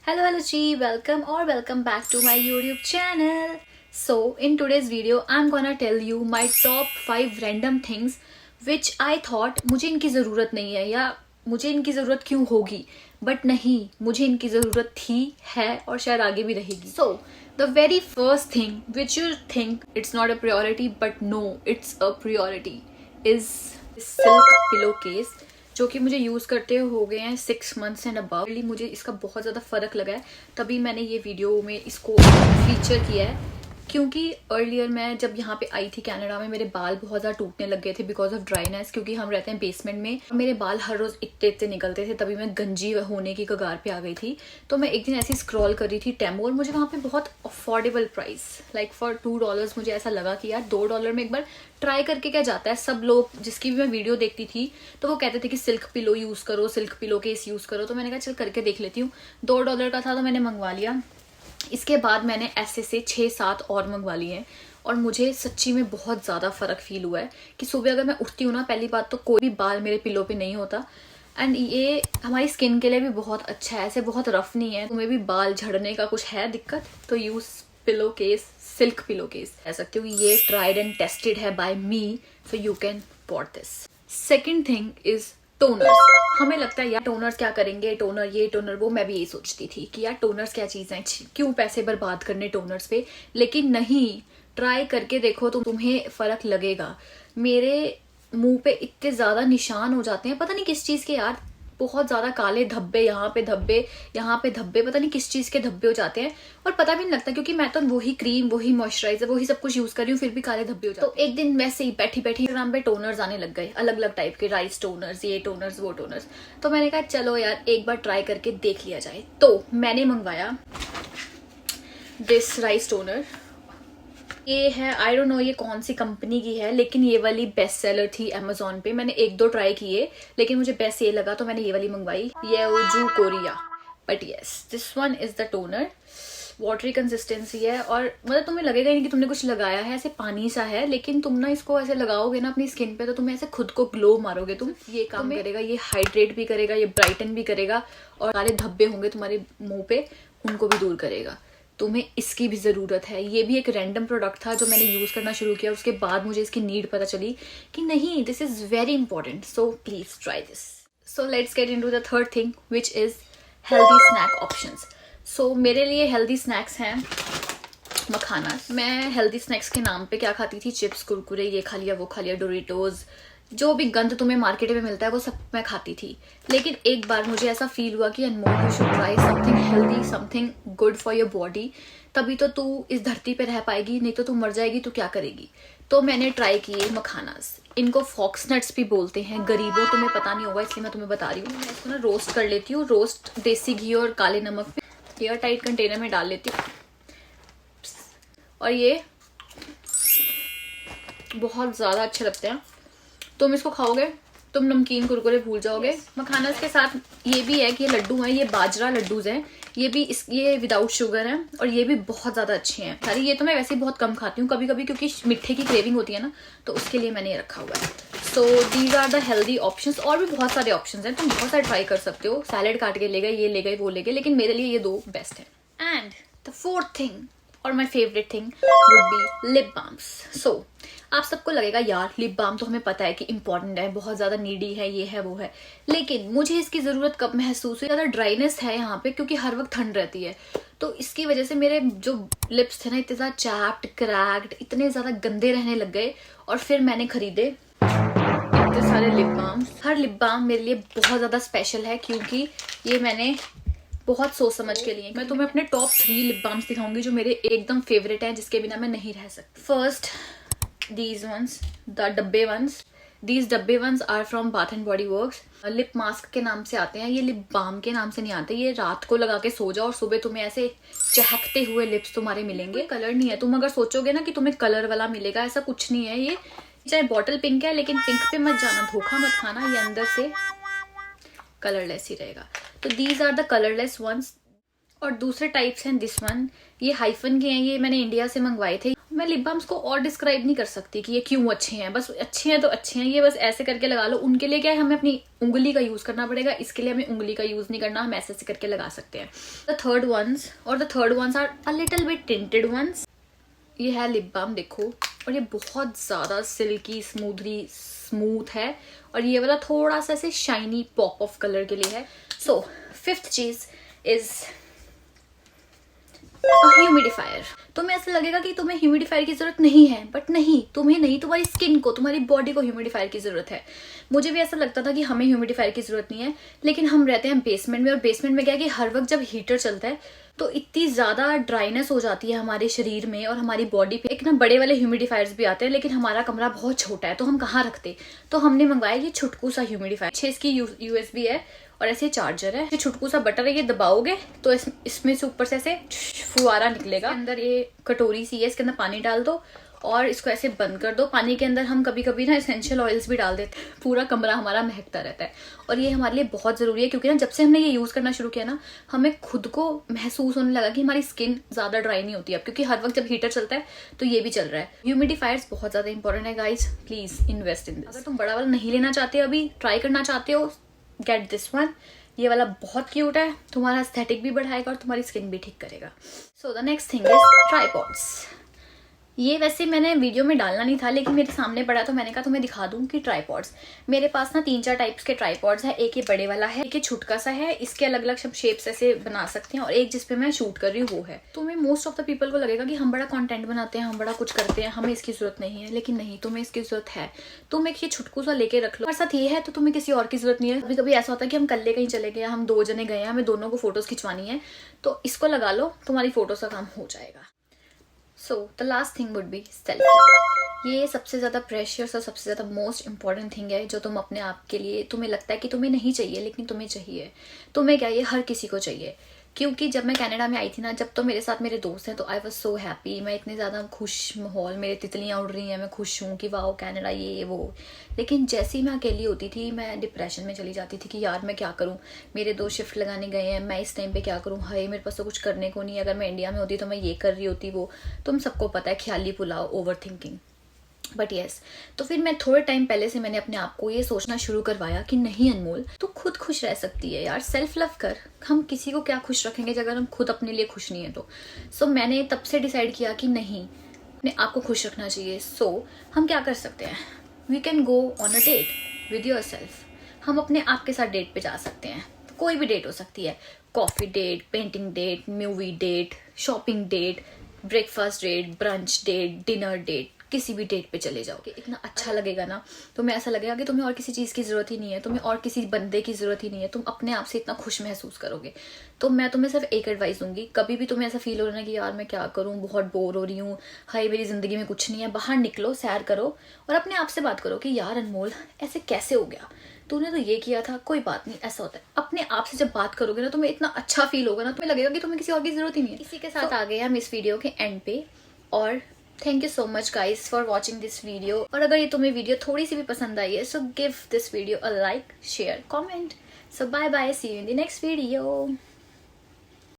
Hello Chi, welcome or welcome back to my YouTube channel. So in today's video, I'm gonna tell you my top 5 random things which I thought मुझे इनकी ज़रूरत नहीं है या मुझे इनकी ज़रूरत क्यों होगी, बट नहीं, मुझे इनकी ज़रूरत थी, है और शायद आगे भी रहेगी. So the very first thing which you think it's not a priority but no, it's a priority is silk pillowcase, जो कि मुझे यूज़ करते हो गए हैं 6 months एंड अबव. मुझे इसका बहुत ज़्यादा फ़र्क लगा है, तभी मैंने ये वीडियो में इसको फीचर किया है. क्योंकि अर्लियर मैं जब यहाँ पे आई थी कनाडा में, मेरे बाल बहुत ज़्यादा टूटने लग गए थे बिकॉज ऑफ ड्राइनेस, क्योंकि हम रहते हैं बेसमेंट में. मेरे बाल हर रोज़ इतने इतने निकलते थे, तभी मैं गंजी होने की कगार पे आ गई थी. तो मैं एक दिन ऐसी स्क्रॉल कर रही थी टेमो, और मुझे वहाँ पे बहुत अफोर्डेबल प्राइस, लाइक फॉर $2 मुझे ऐसा लगा कि यार $2 में एक बार ट्राई करके क्या जाता है. सब लोग जिसकी भी मैं वीडियो देखती थी तो वो कहते थे कि सिल्क पिलो यूज़ करो, सिल्क पिलो केस यूज़ करो. तो मैंने कहा चल करके देख लेती हूँ. $2 का था तो मैंने मंगवा लिया. इसके बाद मैंने ऐसे से 6-7 और मंगवा लिए हैं, और मुझे सच्ची में बहुत ज़्यादा फ़र्क फील हुआ है कि सुबह अगर मैं उठती हूँ ना, पहली बात तो कोई भी बाल मेरे पिलो पे नहीं होता. एंड ये हमारी स्किन के लिए भी बहुत अच्छा है, ऐसे बहुत रफ नहीं है. तुम्हें भी बाल झड़ने का कुछ है दिक्कत तो use pillow case, silk pillow case कह सकते हो. ये ट्राइड एंड टेस्टेड है by me, so you can bought this. Second thing is toners. हमें लगता है यार टोनर्स क्या करेंगे, टोनर ये टोनर वो. मैं भी यही सोचती थी कि यार टोनर्स क्या चीज़ है, क्यों पैसे बर्बाद करने टोनर्स पे. लेकिन नहीं, ट्राई करके देखो तो तुम्हें फ़र्क लगेगा. मेरे मुंह पे इतने ज़्यादा निशान हो जाते हैं, पता नहीं किस चीज़ के यार. बहुत ज़्यादा काले धब्बे, यहाँ पे धब्बे, यहाँ पे धब्बे, पता नहीं किस चीज़ के धब्बे हो जाते हैं. और पता भी नहीं लगता क्योंकि मैं तो वही क्रीम, वही मॉइस्चराइजर, वही सब कुछ यूज़ कर रही हूँ, फिर भी काले धब्बे हो जाते हैं. तो एक दिन वैसे ही बैठी बैठी इंस्टाग्राम पे टोनर्स आने लग गए, अलग अलग टाइप के, राइस टोनर्स, ये टोनर्स वो टोनर्स. तो मैंने कहा चलो यार एक बार ट्राई करके देख लिया जाए. तो मैंने मंगवाया दिस राइस टोनर. ये है, आई डोंट नो ये कौन सी कंपनी की है, लेकिन ये वाली बेस्ट सेलर थी अमेजोन पे. मैंने 1-2 ट्राई किए, लेकिन मुझे बेस्ट ये लगा तो मैंने ये वाली मंगवाई, Yeoju Korea. But yes, this one is the toner. Watery consistency है, और मतलब तुम्हें लगेगा ही नहीं कि तुमने कुछ लगाया है, ऐसे पानी सा है. लेकिन तुम ना इसको ऐसे लगाओगे ना अपनी स्किन पे, तो तुम्हें ऐसे खुद को ग्लो मारोगे तुम. ये काम करेगा, ये हाइड्रेट भी करेगा, ये ब्राइटन भी करेगा, और सारे धब्बे होंगे तुम्हारे मुंह पे उनको भी दूर करेगा. तुम्हें इसकी भी ज़रूरत है. ये भी एक रैंडम प्रोडक्ट था जो मैंने यूज़ करना शुरू किया, उसके बाद मुझे इसकी नीड पता चली कि नहीं, this is very important, so please try this. So let's get into the third thing which is healthy snack options. सो मेरे लिए हेल्दी स्नैक्स हैं मखाना. मैं हेल्दी स्नैक्स के नाम पे क्या खाती थी, चिप्स, कुरकुरे, ये खा लिया वो खा लिया, डोरिटोज, जो भी गंद तुम्हें मार्केट में मिलता है वो सब मैं खाती थी. लेकिन एक बार मुझे ऐसा फील हुआ कि Anmol, you should try something healthy, something good for your body. तभी तो तू इस धरती पे रह पाएगी, नहीं तो तू मर जाएगी तो क्या करेगी. तो मैंने ट्राई किए मखानास. इनको फॉक्स नट्स भी बोलते हैं. गरीबों, तुम्हें पता नहीं होगा इसलिए मैं तुम्हें बता रही हूँ. मैं इसको ना रोस्ट कर लेती हूँ. रोस्ट देसी घी और काले नमक में एयर टाइट कंटेनर में डाल लेती हूँ. और ये बहुत ज़्यादा अच्छे लगते हैं. तुम इसको खाओगे तुम नमकीन कुरकुरे भूल जाओगे. मखानस के साथ ये भी है कि ये लड्डू हैं, ये बाजरा लड्डूज हैं. ये विदाउट शुगर हैं, और ये भी बहुत ज़्यादा अच्छे हैं. सारी ये तो मैं वैसे ही बहुत कम खाती हूँ कभी कभी, क्योंकि मीठे की क्रेविंग होती है ना, तो उसके लिए मैंने ये रखा हुआ है. So these are the healthy options. और भी बहुत सारे ऑप्शंस हैं, तुम बहुत सारे ट्राई कर सकते हो. सैलेड काट के ले गए, ये ले गए, वो ले गए, लेकिन मेरे लिए ये 2 बेस्ट है. एंड द फोर्थ थिंग और my favourite thing would be lip balms. So आप सबको लगेगा यार लिप बाम तो हमें पता है कि इंपॉर्टेंट है, बहुत ज़्यादा नीडी है, ये है वो है. लेकिन मुझे इसकी ज़रूरत कब महसूस हुई, ज़्यादा ड्राइनेस है यहाँ पे, क्योंकि हर वक्त ठंड रहती है. तो इसकी वजह से मेरे जो लिप्स थे ना, इतने ज़्यादा चैप्ड, क्रैक्ड, इतने ज़्यादा गंदे रहने लग गए. और फिर मैंने खरीदे इतने सारे लिप बाम. हर लिप बाम मेरे लिए बहुत ज़्यादा स्पेशल है, क्योंकि ये मैंने बहुत सोच समझ के लिए. मैं तुम्हें अपने टॉप 3 लिप बाम्स दिखाऊंगी जो मेरे एकदम फेवरेट हैं, जिसके बिना मैं नहीं रह सकती. फर्स्ट, these ones, the डब्बे ones. These डब्बे ones are from Bath and Body Works. Lip mask के नाम से आते हैं, ये लिप बाम के नाम से नहीं आते. ये रात को लगा के सो जाओ और सुबह तुम्हें ऐसे चहकते हुए लिप्स तुम्हारे मिलेंगे. कलर नहीं है, तुम अगर सोचोगे ना कि तुम्हें कलर वाला मिलेगा, ऐसा कुछ नहीं है. ये चाहे बॉटल पिंक है, लेकिन पिंक पे मत जाना, धोखा मत खाना, ये अंदर से कलरलेस ही रहेगा. तो these are the colourless ones. और दूसरे टाइप्स हैं दिस वन, ये हाइफन के हैं, ये मैंने इंडिया से मंगवाए थे. मैं लिप बाम्स को और डिस्क्राइब नहीं कर सकती कि ये क्यों अच्छे हैं, बस अच्छे हैं तो अच्छे हैं, ये बस ऐसे करके लगा लो। उनके लिए क्या है, हमें अपनी उंगली का यूज करना पड़ेगा, इसके लिए हमें उंगली का यूज नहीं करना, हम ऐसे ऐसे करके लगा सकते हैं। The third ones are a little bit tinted ones. ये है लिप बाम, देखो, और ये बहुत ज्यादा सिल्की स्मूथ है, और ये वाला थोड़ा सा ऐसे शाइनी पॉप ऑफ कलर के लिए है। सो फिफ्थ चीज इज ह्यूमिडिफायर। तुम्हें ऐसा लगेगा कि तुम्हें ह्यूमिडिफायर की जरूरत नहीं है, बट नहीं, तुम्हें नहीं, तुम्हारी स्किन को, तुम्हारी बॉडी को ह्यूमिडिफायर की जरूरत है। मुझे भी ऐसा लगता था कि हमें ह्यूमिडिफायर की जरूरत नहीं है, लेकिन हम रहते हैं बेसमेंट में, और बेसमेंट में क्या है कि हर वक्त जब हीटर चलता है तो इतनी ज्यादा ड्राइनेस हो जाती है हमारे शरीर में और हमारी बॉडी पे। एक ना बड़े वाले ह्यूमिडिफायर्स भी आते हैं, लेकिन हमारा कमरा बहुत छोटा है तो हम कहाँ रखते, तो हमने मंगवाया ये छुटकू सा ह्यूमिडिफायर। 6 इसकी USB है और ऐसे चार्जर है। ये छुटकू सा बटन है, ये दबाओगे तो इसमें से ऊपर से ऐसे फुवारा निकलेगा। अंदर ये कटोरी सी है, इसके अंदर पानी डाल दो और इसको ऐसे बंद कर दो। पानी के अंदर हम कभी कभी ना एसेंशियल ऑयल्स भी डाल देते हैं, पूरा कमरा हमारा महकता रहता है। और ये हमारे लिए बहुत जरूरी है, क्योंकि ना जब से हमने ये यूज करना शुरू किया ना, हमें खुद को महसूस होने लगा कि हमारी स्किन ज्यादा ड्राई नहीं होती अब, क्योंकि हर वक्त जब हीटर चलता है तो ये भी चल रहा है। ह्यूमिडिफायर्स बहुत ज्यादा इंपॉर्टेंट है guys, please invest in this. अगर तुम बड़ा वाला नहीं लेना चाहते, अभी ट्राई करना चाहते हो, गेट दिस वन। ये वाला बहुत क्यूट है, तुम्हारा एस्थेटिक भी बढ़ाएगा और तुम्हारी स्किन भी ठीक करेगा। So the next thing is tripods. ये वैसे मैंने वीडियो में डालना नहीं था, लेकिन मेरे सामने पड़ा तो मैंने कहा तुम्हें दिखा दूं कि ट्राइपॉड्स। मेरे पास ना 3-4 टाइप्स के ट्राइपॉड्स है। एक ये बड़े वाला है, एक ये छुटका सा है, इसके अलग अलग सब शेप्स ऐसे बना सकते हैं, और एक जिसपे मैं शूट कर रही हूँ वो है। तुम्हें मोस्ट ऑफ द पीपल को लगेगा कि हम बड़ा कंटेंट बनाते हैं, हम बड़ा कुछ करते हैं, हमें इसकी जरूरत नहीं है, लेकिन नहीं, तुम्हें इसकी जरूरत है। तुम एक ये छुटकू सा लेके रख लो, हमारे साथ ये है तो तुम्हें किसी और की जरूरत नहीं है। कभी कभी ऐसा होता है कि हम कल्ले कहीं चले गए, हम 2 जने गए हैं, हमें दोनों को फोटोज खिंचवानी है, तो इसको लगा लो, तुम्हारी फोटोज का काम हो जाएगा। So the last thing would B selfie. ये सबसे ज़्यादा प्रेशियस और सबसे ज़्यादा मोस्ट इंपॉर्टेंट थिंग है, जो तुम अपने आप के लिए, तुम्हें लगता है कि तुम्हें नहीं चाहिए लेकिन तुम्हें चाहिए। तुम्हें क्या, ये हर किसी को चाहिए। क्योंकि जब मैं कनाडा में आई थी ना, जब तो मेरे साथ मेरे दोस्त हैं, तो आई वॉज सो हैप्पी। मैं इतने ज़्यादा खुश, माहौल मेरे तितलियाँ उड़ रही हैं, मैं खुश हूँ कि वाह कनाडा ये वो। लेकिन जैसे ही मैं अकेली होती थी, मैं डिप्रेशन में चली जाती थी कि यार मैं क्या करूँ, मेरे 2 शिफ्ट लगाने गए हैं, मैं इस टाइम पे क्या करूँ, हाय मेरे पास तो कुछ करने को नहीं है। अगर मैं इंडिया में होती तो मैं ये कर रही होती, वो तुम सबको पता है, ख्याली पुलाव, ओवर थिंकिंग। बट यस, तो फिर मैं थोड़े टाइम पहले से मैंने अपने आप को ये सोचना शुरू करवाया कि नहीं अनमोल, तू खुद खुश रह सकती है यार, सेल्फ लव कर। हम किसी को क्या खुश रखेंगे अगर हम खुद अपने लिए खुश नहीं है तो। सो मैंने तब से डिसाइड किया कि नहीं, अपने आप को खुश रखना चाहिए। सो हम क्या कर सकते हैं, we can go on a date with yourself. हम अपने आप के साथ डेट पे जा सकते हैं, कोई भी डेट हो सकती है, coffee date, painting date, movie date, shopping date, breakfast date, brunch date, dinner date, किसी भी डेट पे चले जाओगे, इतना अच्छा लगेगा ना। तुम्हें ऐसा लगेगा कि तुम्हें और किसी चीज़ की ज़रूरत ही नहीं है, तुम्हें और किसी बंदे की ज़रूरत ही नहीं है, तुम अपने आप से इतना खुश महसूस करोगे। तो मैं तुम्हें सिर्फ एक एडवाइस दूंगी, कभी भी तुम्हें ऐसा फील हो रहा है कि यार मैं क्या करूँ, बहुत बोर हो रही हूँ, हाय मेरी ज़िंदगी में कुछ नहीं है, बाहर निकलो, सैर करो और अपने आप से बात करो कि यार अनमोल ऐसे कैसे हो गया, तूने तो ये किया था, कोई बात नहीं, ऐसा होता है। अपने आप से जब बात करोगे ना, तुम्हें इतना अच्छा फील होगा ना, तुम्हें लगेगा कि तुम्हें किसी और की जरूरत ही नहीं है। इसी के साथ आ गए हम इस वीडियो के एंड पे, और thank you so much guys for watching this video. और अगर ये तुम्हें वीडियो थोड़ी सी भी पसंद आई है, so give this video a like, share, comment. So bye bye, see you in the next video.